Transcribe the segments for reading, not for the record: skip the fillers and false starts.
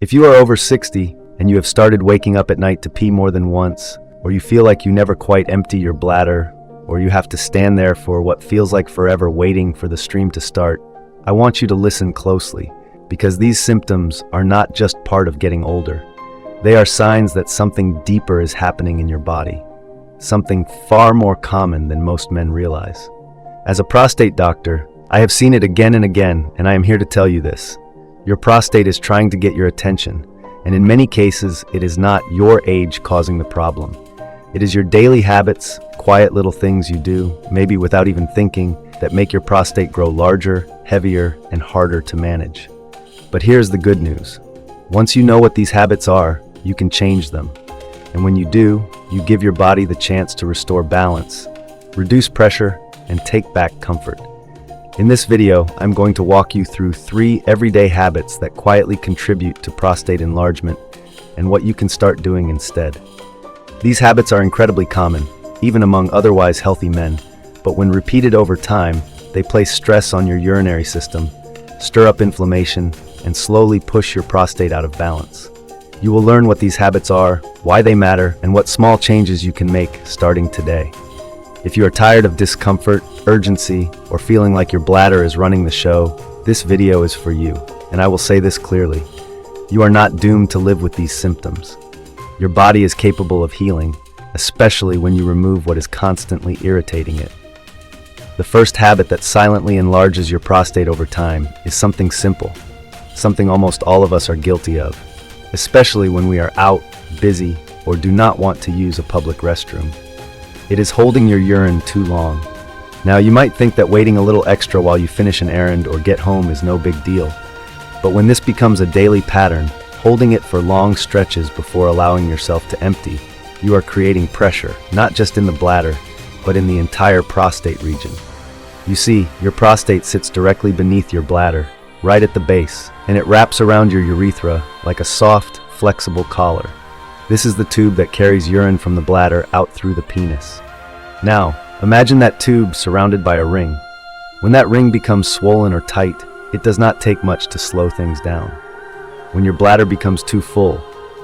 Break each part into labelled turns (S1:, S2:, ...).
S1: If you are over 60 and you have started waking up at night to pee more than once, or you feel like you never quite empty your bladder, or you have to stand there for what feels like forever waiting for the stream to start, I want you to listen closely, because these symptoms are not just part of getting older. They are signs that something deeper is happening in your body, something far more common than most men realize. As a prostate doctor, I have seen it again and again, and I am here to tell you this. Your prostate is trying to get your attention, and in many cases, it is not your age causing the problem. It is your daily habits, quiet little things you do, maybe without even thinking, that make your prostate grow larger, heavier, and harder to manage. But here's the good news. Once you know what these habits are, you can change them. And when you do, you give your body the chance to restore balance, reduce pressure, and take back comfort. In this video, I'm going to walk you through 3 everyday habits that quietly contribute to prostate enlargement and what you can start doing instead. These habits are incredibly common, even among otherwise healthy men, but when repeated over time, they place stress on your urinary system, stir up inflammation, and slowly push your prostate out of balance. You will learn what these habits are, why they matter, and what small changes you can make starting today. If you are tired of discomfort, urgency, or feeling like your bladder is running the show, this video is for you. And I will say this clearly. You are not doomed to live with these symptoms. Your body is capable of healing, especially when you remove what is constantly irritating it. The first habit that silently enlarges your prostate over time is something simple, something almost all of us are guilty of, especially when we are out, busy, or do not want to use a public restroom. It is holding your urine too long. Now, you might think that waiting a little extra while you finish an errand or get home is no big deal. But when this becomes a daily pattern, holding it for long stretches before allowing yourself to empty, you are creating pressure, not just in the bladder, but in the entire prostate region. You see, your prostate sits directly beneath your bladder, right at the base, and it wraps around your urethra like a soft, flexible collar. This is the tube that carries urine from the bladder out through the penis. Now, imagine that tube surrounded by a ring. When that ring becomes swollen or tight, it does not take much to slow things down. When your bladder becomes too full,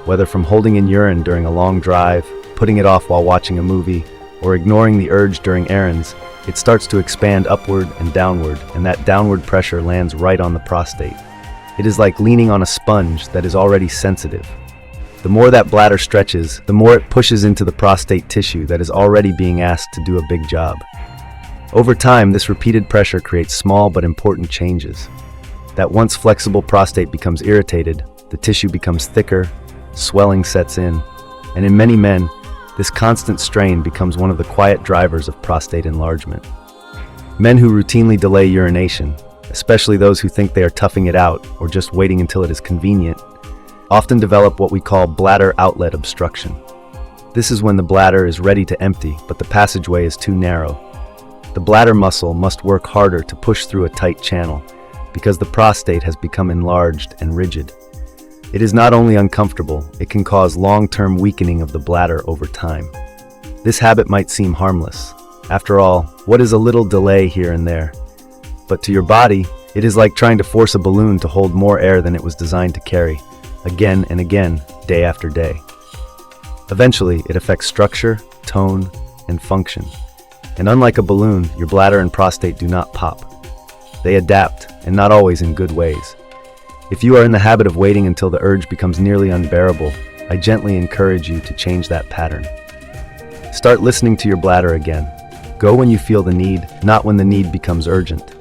S1: whether from holding in urine during a long drive, putting it off while watching a movie, or ignoring the urge during errands, it starts to expand upward and downward, and that downward pressure lands right on the prostate. It is like leaning on a sponge that is already sensitive. The more that bladder stretches, the more it pushes into the prostate tissue that is already being asked to do a big job. Over time, this repeated pressure creates small but important changes. That once flexible prostate becomes irritated, the tissue becomes thicker, swelling sets in, and in many men, this constant strain becomes one of the quiet drivers of prostate enlargement. Men who routinely delay urination, especially those who think they are toughing it out or just waiting until it is convenient, often develop what we call bladder outlet obstruction. This is when the bladder is ready to empty, but the passageway is too narrow. The bladder muscle must work harder to push through a tight channel because the prostate has become enlarged and rigid. It is not only uncomfortable, it can cause long-term weakening of the bladder over time. This habit might seem harmless. After all, what is a little delay here and there? But to your body, it is like trying to force a balloon to hold more air than it was designed to carry, again and again, day after day. Eventually, it affects structure, tone, and function. And unlike a balloon, your bladder and prostate do not pop. They adapt, and not always in good ways. If you are in the habit of waiting until the urge becomes nearly unbearable, I gently encourage you to change that pattern. Start listening to your bladder again. Go when you feel the need, not when the need becomes urgent.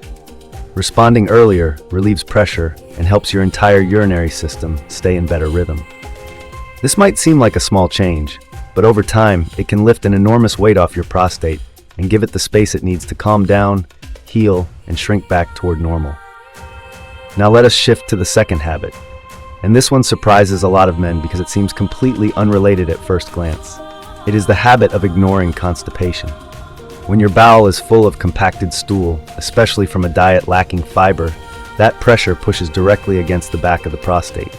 S1: Responding earlier relieves pressure and helps your entire urinary system stay in better rhythm. This might seem like a small change, but over time, it can lift an enormous weight off your prostate and give it the space it needs to calm down, heal, and shrink back toward normal. Now let us shift to the second habit. And this one surprises a lot of men because it seems completely unrelated at first glance. It is the habit of ignoring constipation. When your bowel is full of compacted stool, especially from a diet lacking fiber, that pressure pushes directly against the back of the prostate.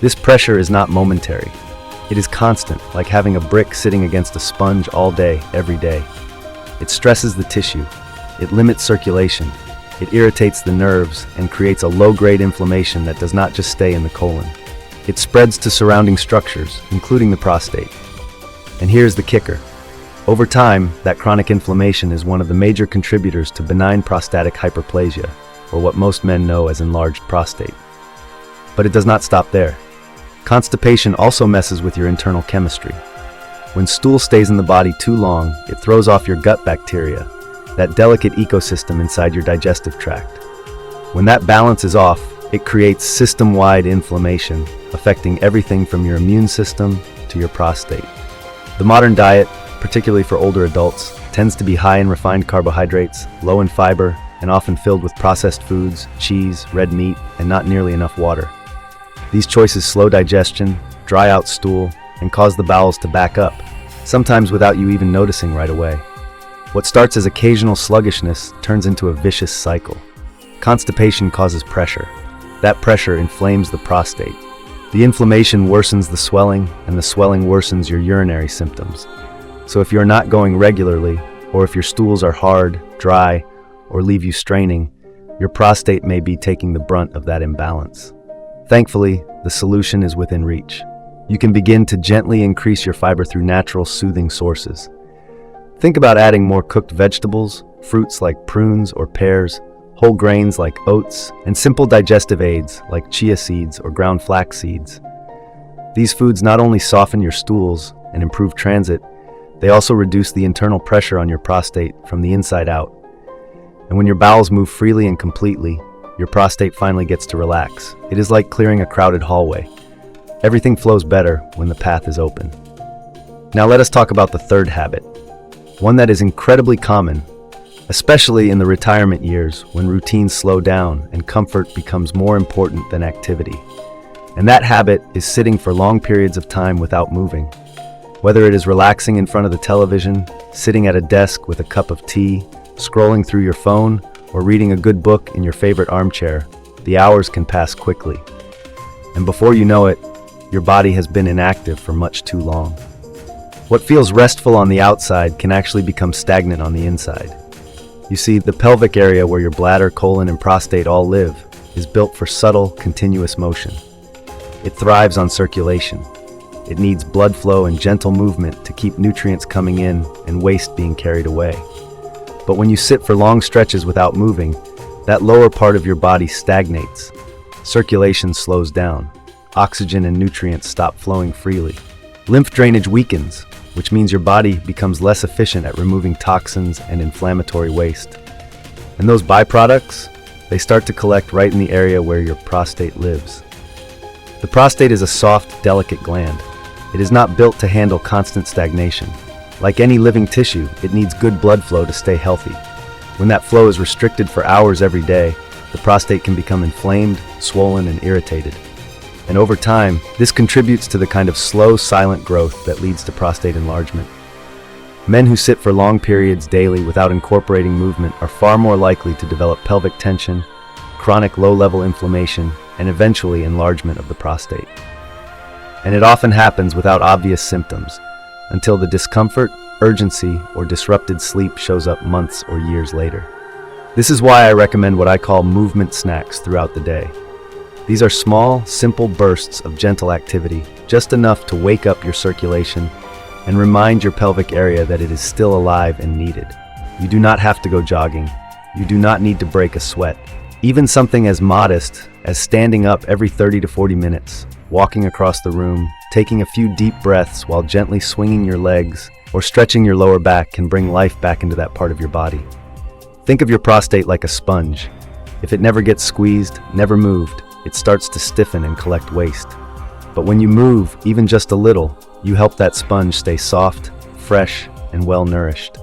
S1: This pressure is not momentary. It is constant, like having a brick sitting against a sponge all day, every day. It stresses the tissue. It limits circulation. It irritates the nerves and creates a low-grade inflammation that does not just stay in the colon. it spreads to surrounding structures, including the prostate. And here's the kicker. Over time, that chronic inflammation is one of the major contributors to benign prostatic hyperplasia, or what most men know as enlarged prostate. But it does not stop there. Constipation also messes with your internal chemistry. When stool stays in the body too long, it throws off your gut bacteria, that delicate ecosystem inside your digestive tract. When that balance is off, it creates system-wide inflammation, affecting everything from your immune system to your prostate. The modern diet, particularly for older adults, tends to be high in refined carbohydrates, low in fiber, and often filled with processed foods, cheese, red meat, and not nearly enough water. These choices slow digestion, dry out stool, and cause the bowels to back up, sometimes without you even noticing right away. What starts as occasional sluggishness turns into a vicious cycle. Constipation causes pressure. That pressure inflames the prostate. The inflammation worsens the swelling, and the swelling worsens your urinary symptoms. So if you're not going regularly, or if your stools are hard, dry, or leave you straining, your prostate may be taking the brunt of that imbalance. Thankfully, the solution is within reach. You can begin to gently increase your fiber through natural soothing sources. Think about adding more cooked vegetables, fruits like prunes or pears, whole grains like oats, and simple digestive aids like chia seeds or ground flax seeds. These foods not only soften your stools and improve transit, they also reduce the internal pressure on your prostate from the inside out. And when your bowels move freely and completely, your prostate finally gets to relax. It is like clearing a crowded hallway. Everything flows better when the path is open. Now let us talk about the third habit, one that is incredibly common, especially in the retirement years when routines slow down and comfort becomes more important than activity. And that habit is sitting for long periods of time without moving. Whether it is relaxing in front of the television, sitting at a desk with a cup of tea, scrolling through your phone, or reading a good book in your favorite armchair, the hours can pass quickly. And before you know it, your body has been inactive for much too long. What feels restful on the outside can actually become stagnant on the inside. You see, the pelvic area where your bladder, colon, and prostate all live is built for subtle, continuous motion. It thrives on circulation. It needs blood flow and gentle movement to keep nutrients coming in and waste being carried away. But when you sit for long stretches without moving, that lower part of your body stagnates. Circulation slows down. Oxygen and nutrients stop flowing freely. Lymph drainage weakens, which means your body becomes less efficient at removing toxins and inflammatory waste. And those byproducts, they start to collect right in the area where your prostate lives. The prostate is a soft, delicate gland. It is not built to handle constant stagnation. Like any living tissue, it needs good blood flow to stay healthy. When that flow is restricted for hours every day, the prostate can become inflamed, swollen, and irritated. And over time, this contributes to the kind of slow, silent growth that leads to prostate enlargement. Men who sit for long periods daily without incorporating movement are far more likely to develop pelvic tension, chronic low-level inflammation, and eventually enlargement of the prostate. And it often happens without obvious symptoms, until the discomfort, urgency, or disrupted sleep shows up months or years later. This is why I recommend what I call movement snacks throughout the day. These are small, simple bursts of gentle activity, just enough to wake up your circulation and remind your pelvic area that it is still alive and needed. You do not have to go jogging. You do not need to break a sweat. Even something as modest as standing up every 30 to 40 minutes, walking across the room, taking a few deep breaths while gently swinging your legs or stretching your lower back can bring life back into that part of your body. Think of your prostate like a sponge. If it never gets squeezed, never moved, it starts to stiffen and collect waste. But when you move, even just a little, you help that sponge stay soft, fresh, and well-nourished.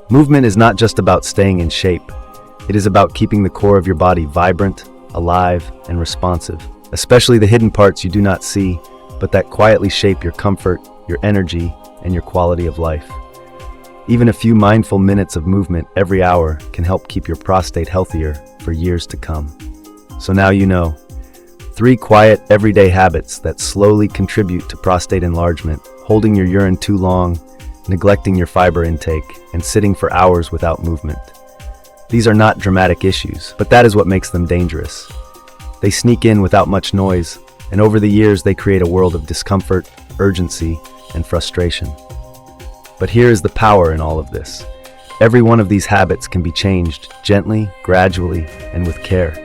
S1: Movement is not just about staying in shape. It is about keeping the core of your body vibrant, alive, and responsive, especially the hidden parts you do not see, but that quietly shape your comfort, your energy, and your quality of life. Even a few mindful minutes of movement every hour can help keep your prostate healthier for years to come. So now you know. 3 quiet, everyday habits that slowly contribute to prostate enlargement: holding your urine too long, neglecting your fiber intake, and sitting for hours without movement. These are not dramatic issues, but that is what makes them dangerous. They sneak in without much noise, And over the years, they create a world of discomfort, urgency, and frustration. But here is the power in all of this. Every one of these habits can be changed gently, gradually, and with care.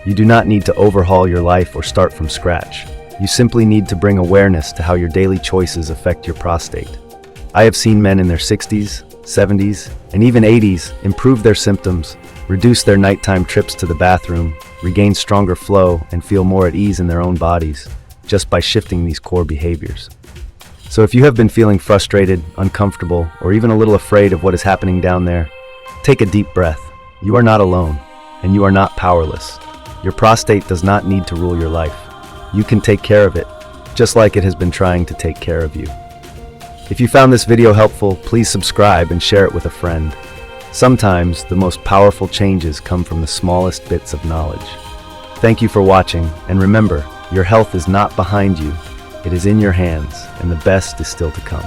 S1: You do not need to overhaul your life or start from scratch. You simply need to bring awareness to how your daily choices affect your prostate. I have seen men in their 60s, 70s, and even 80s improve their symptoms, reduce their nighttime trips to the bathroom, regain stronger flow, and feel more at ease in their own bodies, just by shifting these core behaviors. So if you have been feeling frustrated, uncomfortable, or even a little afraid of what is happening down there, take a deep breath. You are not alone, and you are not powerless. Your prostate does not need to rule your life. You can take care of it, just like it has been trying to take care of you. If you found this video helpful, please subscribe and share it with a friend. Sometimes, the most powerful changes come from the smallest bits of knowledge. Thank you for watching, and remember, your health is not behind you. It is in your hands, and the best is still to come.